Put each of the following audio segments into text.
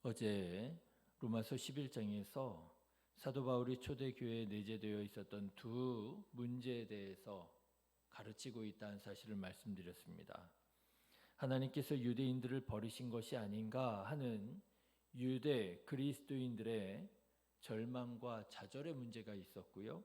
어제 로마서 11장에서 사도 바울이 초대교회에 내재되어 있었던 두 문제에 대해서 가르치고 있다는 사실을 말씀드렸습니다. 하나님께서 유대인들을 버리신 것이 아닌가 하는 유대 그리스도인들의 절망과 좌절의 문제가 있었고요.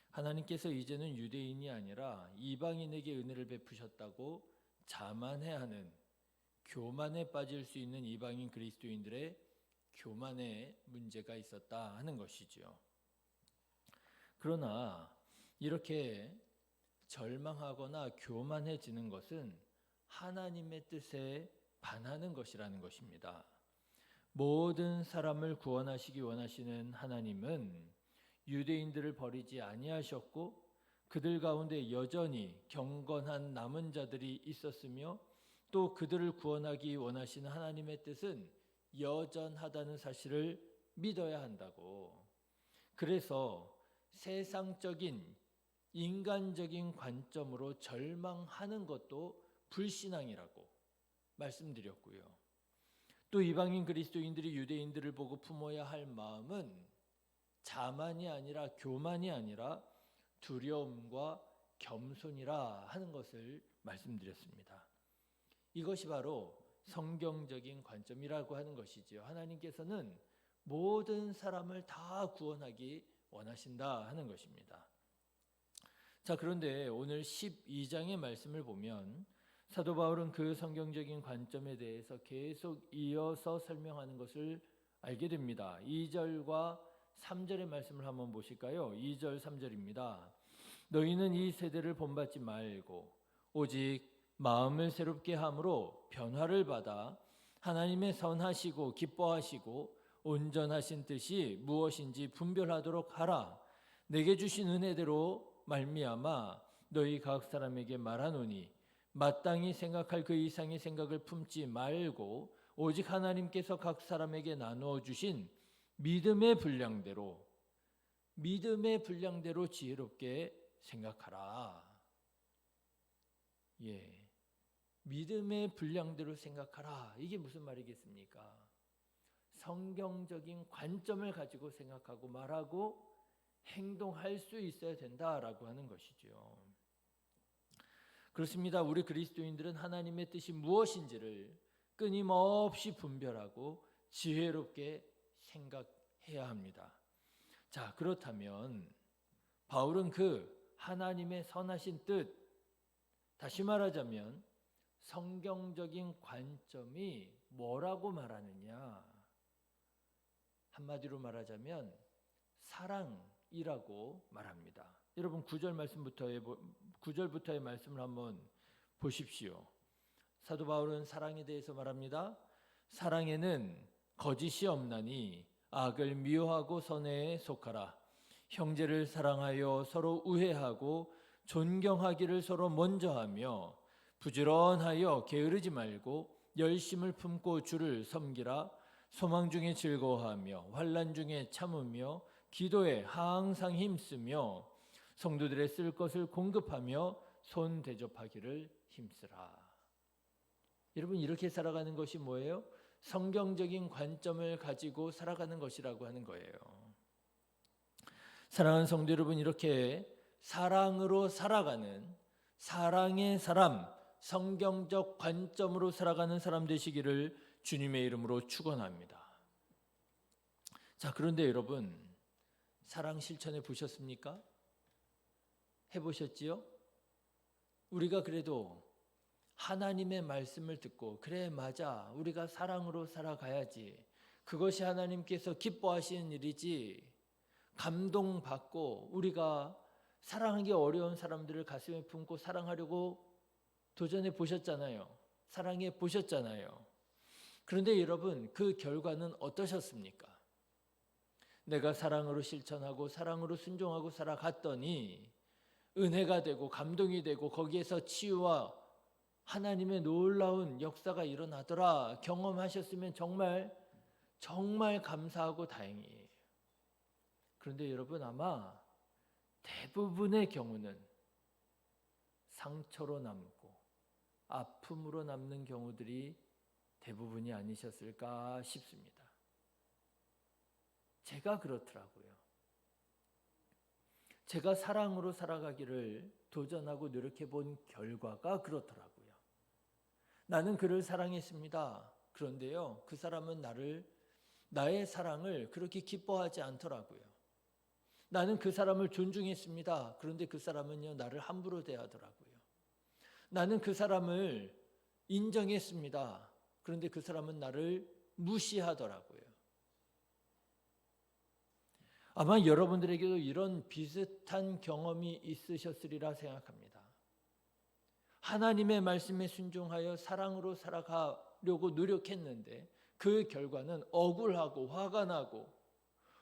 하나님께서 이제는 유대인이 아니라 이방인에게 은혜를 베푸셨다고 자만해하는 교만에 빠질 수 있는 이방인 그리스도인들의 교만의 문제가 있었다 하는 것이죠. 그러나 이렇게 절망하거나 교만해지는 것은 하나님의 뜻에 반하는 것이라는 것입니다. 모든 사람을 구원하시기 원하시는 하나님은 유대인들을 버리지 아니하셨고 그들 가운데 여전히 경건한 남은 자들이 있었으며 또 그들을 구원하기 원하시는 하나님의 뜻은 여전하다는 사실을 믿어야 한다고. 그래서 세상적인 인간적인 관점으로 절망하는 것도 불신앙이라고 말씀드렸고요. 또 이방인 그리스도인들이 유대인들을 보고 품어야 할 마음은 자만이 아니라 교만이 아니라 두려움과 겸손이라 하는 것을 말씀드렸습니다. 이것이 바로 성경적인 관점이라고 하는 것이지요. 하나님께서는 모든 사람을 다 구원하기 원하신다 하는 것입니다. 자, 그런데 오늘 12장의 말씀을 보면 사도 바울은 그 성경적인 관점에 대해서 계속 이어서 설명하는 것을 알게 됩니다. 2절과 3절의 말씀을 한번 보실까요? 2절 3절입니다. 너희는 이 세대를 본받지 말고 오직 마음을 새롭게 함으로 변화를 받아 하나님의 선하시고 기뻐하시고 온전하신 뜻이 무엇인지 분별하도록 하라. 내게 주신 은혜대로 말미암아 너희 각 사람에게 말하노니 마땅히 생각할 그 이상의 생각을 품지 말고 오직 하나님께서 각 사람에게 나누어 주신 믿음의 분량대로 지혜롭게 생각하라. 믿음의 분량대로 생각하라. 이게 무슨 말이겠습니까? 성경적인 관점을 가지고 생각하고 말하고 행동할 수 있어야 된다라고 하는 것이죠. 그렇습니다. 우리 그리스도인들은 하나님의 뜻이 무엇인지를 끊임없이 분별하고 지혜롭게 생각해야 합니다. 자, 그렇다면 바울은 그 하나님의 선하신 뜻, 다시 말하자면 성경적인 관점이 뭐라고 말하느냐? 한마디로 말하자면 사랑이라고 말합니다. 여러분 9절부터의 말씀을 한번 보십시오. 사도 바울은 사랑에 대해서 말합니다. 사랑에는 거짓이 없나니 악을 미워하고 선에 속하라. 형제를 사랑하여 서로 우애하고 존경하기를 서로 먼저 하며 부지런하여 게으르지 말고 열심을 품고 주를 섬기라. 소망 중에 즐거워하며 환난 중에 참으며 기도에 항상 힘쓰며 성도들의 쓸 것을 공급하며 손 대접하기를 힘쓰라. 여러분 이렇게 살아가는 것이 뭐예요? 성경적인 관점을 가지고 살아가는 것이라고 하는 거예요. 사랑하는 성도 여러분, 이렇게 사랑으로 살아가는 사랑의 사람, 성경적 관점으로 살아가는 사람 되시기를 주님의 이름으로 축원합니다. 자, 그런데 여러분 사랑 실천해 보셨습니까? 해보셨지요? 우리가 그래도 하나님의 말씀을 듣고 그래 맞아 우리가 사랑으로 살아가야지, 그것이 하나님께서 기뻐하시는 일이지, 감동받고 우리가 사랑하기 어려운 사람들을 가슴에 품고 사랑하려고 도전해 보셨잖아요. 사랑해 보셨잖아요. 그런데 여러분 그 결과는 어떠셨습니까? 내가 사랑으로 실천하고 사랑으로 순종하고 살아갔더니 은혜가 되고 감동이 되고 거기에서 치유와 하나님의 놀라운 역사가 일어나더라 경험하셨으면 정말 감사하고 다행이에요. 그런데 여러분 아마 대부분의 경우는 상처로 남고 아픔으로 남는 경우들이 대부분이 아니셨을까 싶습니다. 제가 그렇더라고요. 제가 사랑으로 살아가기를 도전하고 노력해 본 결과가 그렇더라고요. 나는 그를 사랑했습니다. 그런데요, 그 사람은 나의 사랑을 그렇게 기뻐하지 않더라고요. 나는 그 사람을 존중했습니다. 그런데 그 사람은요, 나를 함부로 대하더라고요. 나는 그 사람을 인정했습니다. 그런데 그 사람은 나를 무시하더라고요. 아마 여러분들에게도 이런 비슷한 경험이 있으셨으리라 생각합니다. 하나님의 말씀에 순종하여 사랑으로 살아가려고 노력했는데 그 결과는 억울하고 화가 나고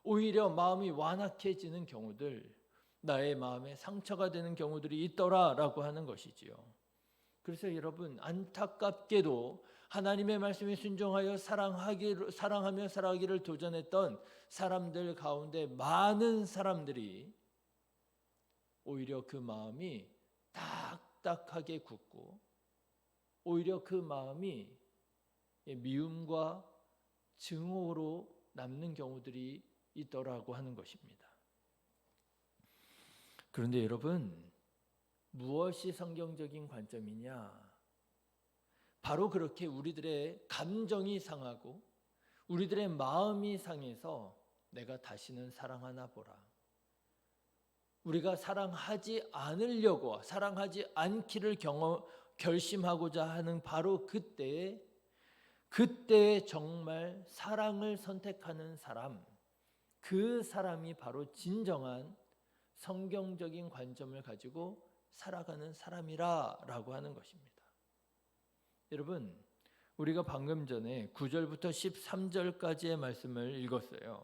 오히려 마음이 완악해지는 경우들, 나의 마음에 상처가 되는 경우들이 있더라라고 하는 것이지요. 그래서 여러분, 안타깝게도 하나님의 말씀에 순종하여 사랑하며 살아가기를 도전했던 사람들 가운데 많은 사람들이 오히려 그 마음이 딱딱하게 굳고 오히려 그 마음이 미움과 증오로 남는 경우들이 있더라고 하는 것입니다. 그런데 여러분, 무엇이 성경적인 관점이냐? 바로 그렇게 우리들의 감정이 상하고 우리들의 마음이 상해서 내가 다시는 사랑하나 보라. 우리가 사랑하지 않으려고, 사랑하지 않기를 결심하고자 하는 바로 그때에 정말 사랑을 선택하는 사람, 그 사람이 바로 진정한 성경적인 관점을 가지고 살아가는 사람이라고 하는 것입니다. 여러분, 우리가 방금 전에 9절부터 13절까지의 말씀을 읽었어요.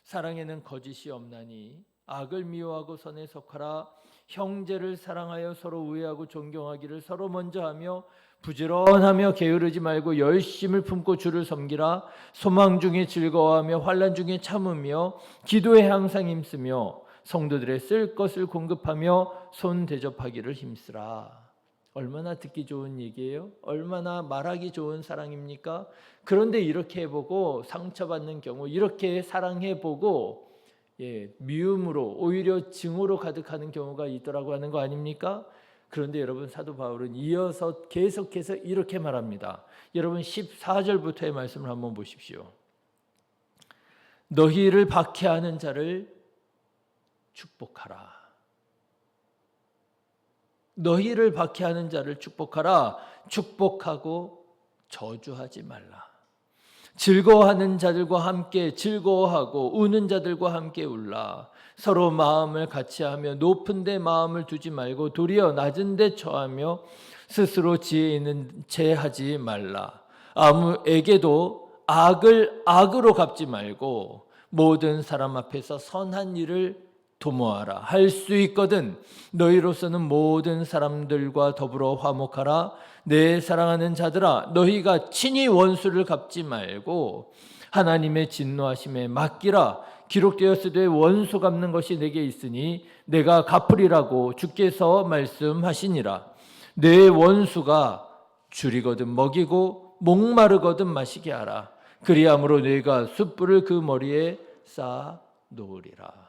사랑에는 거짓이 없나니 악을 미워하고 선에 속하라. 형제를 사랑하여 서로 우애하고 존경하기를 서로 먼저 하며 부지런하며 게으르지 말고 열심을 품고 주를 섬기라. 소망 중에 즐거워하며 환난 중에 참으며 기도에 항상 힘쓰며 성도들의 쓸 것을 공급하며 손 대접하기를 힘쓰라. 얼마나 듣기 좋은 얘기예요? 얼마나 말하기 좋은 사랑입니까? 그런데 이렇게 해보고 상처받는 경우, 이렇게 사랑해보고 미움으로 오히려 증오로 가득하는 경우가 있더라고 하는 거 아닙니까? 그런데 여러분, 사도 바울은 이어서 계속해서 이렇게 말합니다. 여러분 14절부터의 말씀을 한번 보십시오. 너희를 박해하는 자를 축복하라. 너희를 박해하는 자를 축복하라. 축복하고 저주하지 말라. 즐거워하는 자들과 함께 즐거워하고 우는 자들과 함께 울라. 서로 마음을 같이하며 높은 데 마음을 두지 말고 도리어 낮은 데 처하며 스스로 지혜 있는 채 하지 말라. 아무에게도 악을 악으로 갚지 말고 모든 사람 앞에서 선한 일을 도모하라. 할 수 있거든 너희로서는 모든 사람들과 더불어 화목하라. 내 사랑하는 자들아, 너희가 친히 원수를 갚지 말고 하나님의 진노하심에 맡기라. 기록되었으되 원수 갚는 것이 내게 있으니 내가 갚으리라고 주께서 말씀하시니라. 내 원수가 줄이거든 먹이고 목마르거든 마시게 하라. 그리함으로 내가 숯불을 그 머리에 쌓아 놓으리라.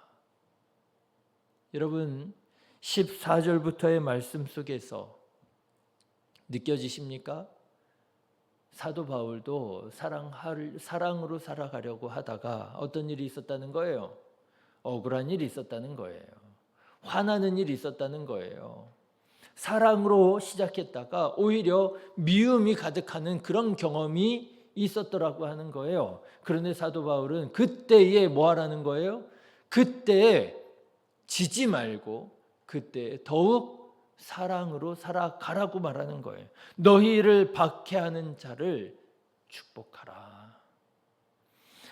여러분, 14절부터의 말씀 속에서 느껴지십니까? 사도 바울도 사랑으로 살아가려고 하다가 어떤 일이 있었다는 거예요. 억울한 일이 있었다는 거예요. 화나는 일이 있었다는 거예요. 사랑으로 시작했다가 오히려 미움이 가득하는 그런 경험이 있었더라고 하는 거예요. 그런데 사도 바울은 그때에 뭐 하라는 거예요? 그때에 지지 말고 그때 더욱 사랑으로 살아가라고 말하는 거예요. 너희를 박해하는 자를 축복하라.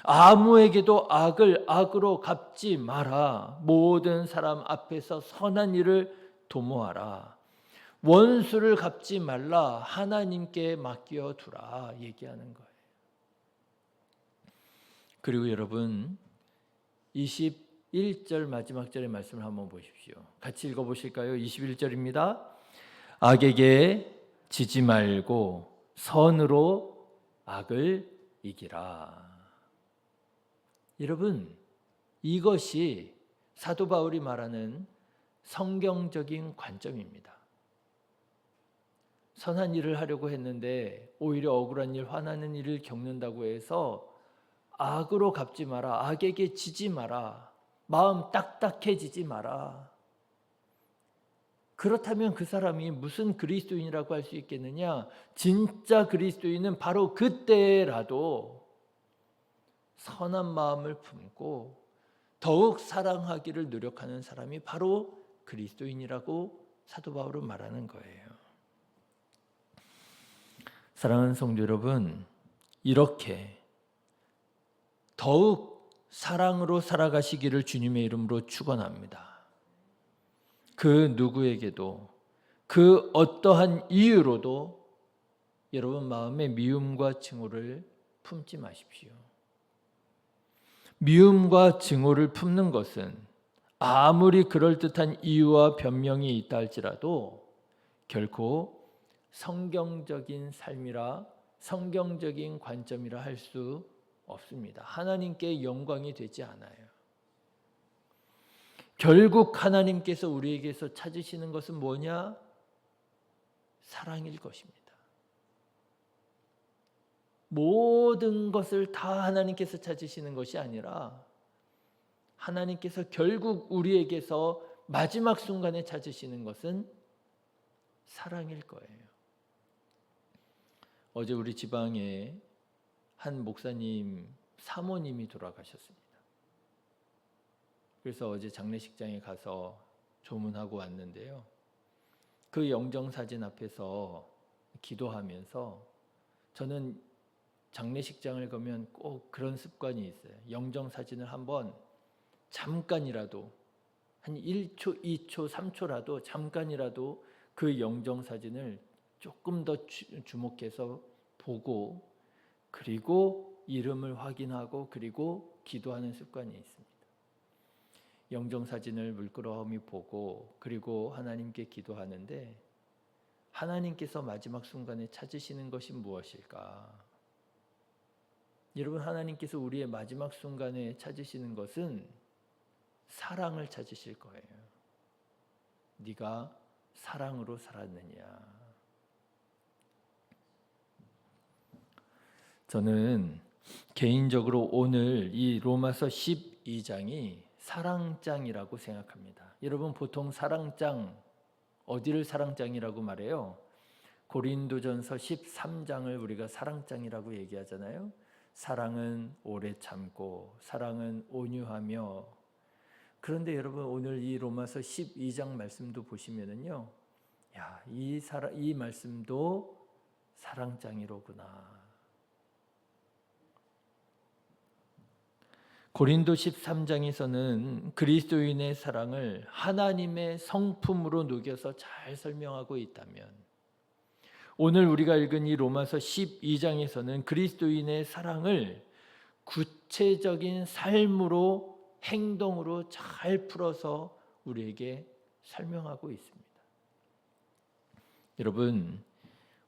아무에게도 악을 악으로 갚지 마라. 모든 사람 앞에서 선한 일을 도모하라. 원수를 갚지 말라. 하나님께 맡겨두라. 얘기하는 거예요. 그리고 여러분 21절 마지막 절의 말씀을 한번 보십시오. 같이 읽어보실까요? 21절입니다. 악에게 지지 말고 선으로 악을 이기라. 여러분, 이것이 사도 바울이 말하는 성경적인 관점입니다. 선한 일을 하려고 했는데 오히려 억울한 일, 화나는 일을 겪는다고 해서 악으로 갚지 마라, 악에게 지지 마라, 마음 딱딱해지지 마라. 그렇다면 그 사람이 무슨 그리스도인이라고 할 수 있겠느냐? 진짜 그리스도인은 바로 그때라도 선한 마음을 품고 더욱 사랑하기를 노력하는 사람이 바로 그리스도인이라고 사도 바울은 말하는 거예요. 사랑하는 성도 여러분, 이렇게 더욱 사랑으로 살아가시기를 주님의 이름으로 축원합니다. 그 누구에게도 그 어떠한 이유로도 여러분 마음에 미움과 증오를 품지 마십시오. 미움과 증오를 품는 것은 아무리 그럴듯한 이유와 변명이 있다 할지라도 결코 성경적인 삶이라 성경적인 관점이라 할 수 없습니다. 하나님께 영광이 되지 않아요. 결국 하나님께서 우리에게서 찾으시는 것은 뭐냐? 사랑일 것입니다. 모든 것을 다 하나님께서 찾으시는 것이 아니라 하나님께서 결국 우리에게서 마지막 순간에 찾으시는 것은 사랑일 거예요. 어제 우리 지방에 한 목사님 사모님이 돌아가셨습니다. 그래서 어제 장례식장에 가서 조문하고 왔는데요. 그 영정사진 앞에서 기도하면서 저는 장례식장을 가면 꼭 그런 습관이 있어요. 영정사진을 한번 잠깐이라도 한 1초, 2초, 3초라도 잠깐이라도 그 영정사진을 조금 더 주목해서 보고 그리고 이름을 확인하고 그리고 기도하는 습관이 있습니다. 영정사진을 물끄러미 보고 그리고 하나님께 기도하는데 하나님께서 마지막 순간에 찾으시는 것이 무엇일까? 여러분, 하나님께서 우리의 마지막 순간에 찾으시는 것은 사랑을 찾으실 거예요. 네가 사랑으로 살았느냐? 저는 개인적으로 오늘 이 로마서 12장이 사랑장이라고 생각합니다. 여러분, 보통 사랑장, 어디를 사랑장이라고 말해요? 고린도전서 13장을 우리가 사랑장이라고 얘기하잖아요. 사랑은 오래 참고 사랑은 온유하며. 그런데 여러분, 오늘 이 로마서 12장 말씀도 보시면은요, 야, 이 말씀도 사랑장이로구나. 고린도 13장에서는 그리스도인의 사랑을 하나님의 성품으로 녹여서 잘 설명하고 있다면, 오늘 우리가 읽은 이 로마서 12장에서는 그리스도인의 사랑을 구체적인 삶으로, 행동으로 잘 풀어서 우리에게 설명하고 있습니다. 여러분,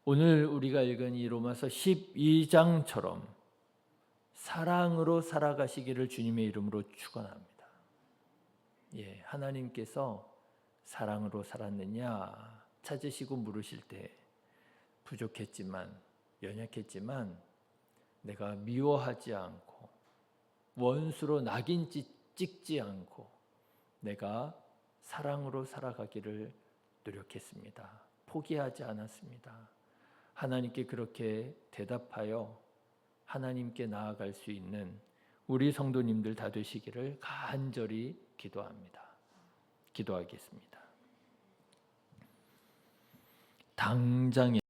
오늘 우리가 읽은 이 로마서 12장처럼 사랑으로 살아가시기를 주님의 이름으로 축원합니다. 예, 하나님께서 사랑으로 살았느냐 찾으시고 물으실 때 부족했지만, 연약했지만 내가 미워하지 않고 원수로 낙인 찍지 않고 내가 사랑으로 살아가기를 노력했습니다. 포기하지 않았습니다. 하나님께 그렇게 대답하여 하나님께 나아갈 수 있는 우리 성도님들 다 되시기를 간절히 기도합니다. 기도하겠습니다. 당장에